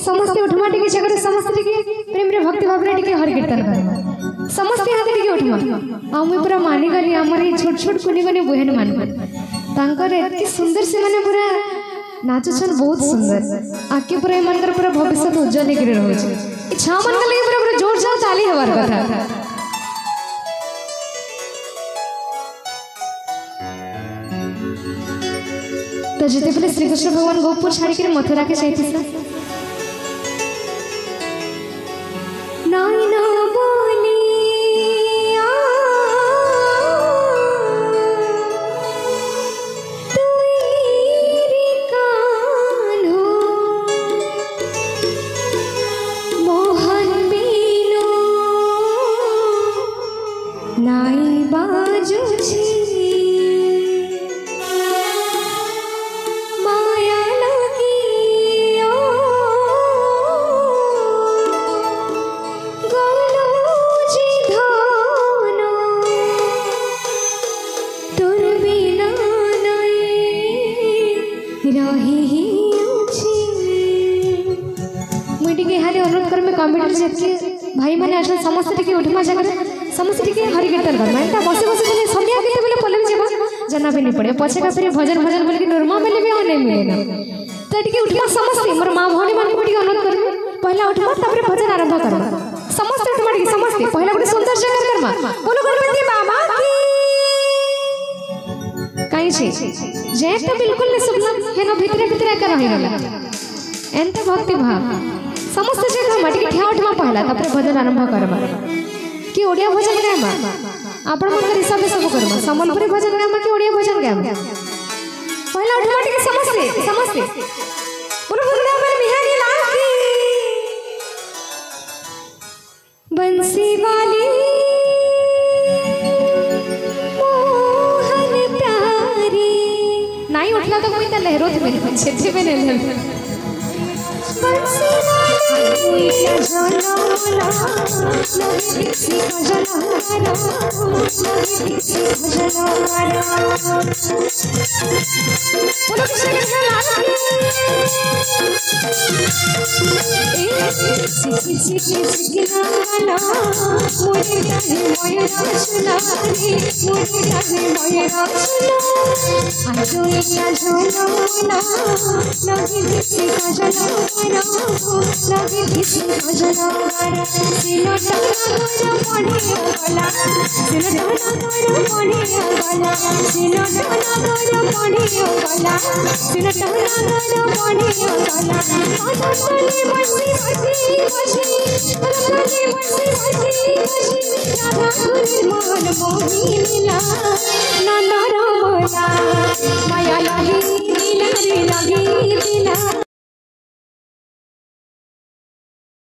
समस्त उठमा टिके जगह समस्त टिके प्रेम रे भक्ति भाव रे टिके हरि कीर्तन कर समस्त हाथ टिके उठमा आ मु पूरा मानि गली हमर छोट छोट कुनी कुनी बहन मान तांकर एति सुंदर से माने पूरा नाचछन बहुत सुंदर आके पूरा मनकर पूरा भविष्य उज्जवल के रहै छै छा मन के लगे पूरा जोर जोर ताली हवार कथा तो जते पहले श्री कृष्ण भगवान गोपुर छाड़ी के मथुरा के जाइति नाई ना बोली तेरी कान्हो मोहन बीनो नाई बाजू छी भाई माने आज समस्त टिके उठमा जगह समस्त टिके हरि कीर्तन कर मानता बसे बसे बोले समिया के बोले पल्लवी जेबा जना भी नहीं पड़े पछे का फिर भजन भजन बोले कि नरमा बोले भी नहीं मिलेगा तो टिके उठमा समस्त मोर मां भौणी मान को टिके अनुरोध कर पहला उठमा तबरे भजन आरंभ कर समस्त उठमा टिके समस्त पहला गोटे सुंदर जगह करमा बोलो गणपति बाबा की काई छे जे तो बिल्कुल नहीं सुनला हेनो भीतरे भीतरे कर रही गला एंत भक्ति भाव समस्त जगह माटी के ठिया उठमा पहला तबरे भजन आरंभ करबा कि ओडिया भजन गायमा आपण मन हिसाब से सब करबा संबलपुरी भजन गायमा कि ओडिया भजन गायमा पहला उठमा के समस्त बोलो वृंदावन बिहारी लाल की बंसी वाली मोहन प्यारी नहीं उठला तो कोई त लहरों थे मेरे पीछे थे मैंने बंसी वाली जनोला लगे किसी का जनोला लगे किसी का जनोला बोलो किसी के लाल किसी नाला मोरे जाने मोरे राशना मोरे जाने मोरे राशना आजो या जनोला लगे किसी का जनोला लगे किसी का जनोला सिनो टना पढ़ियो गला सिनो टना पढ़ियो गला सिनो टना पढ़ियो गला सिनो टना पढ़ियो गला आजले बसी बसी बसी आजले बसी बसी बसी राधा गुरु मोहन मोही मिला नंदा रमला माया लगी दिल रे लगी दिला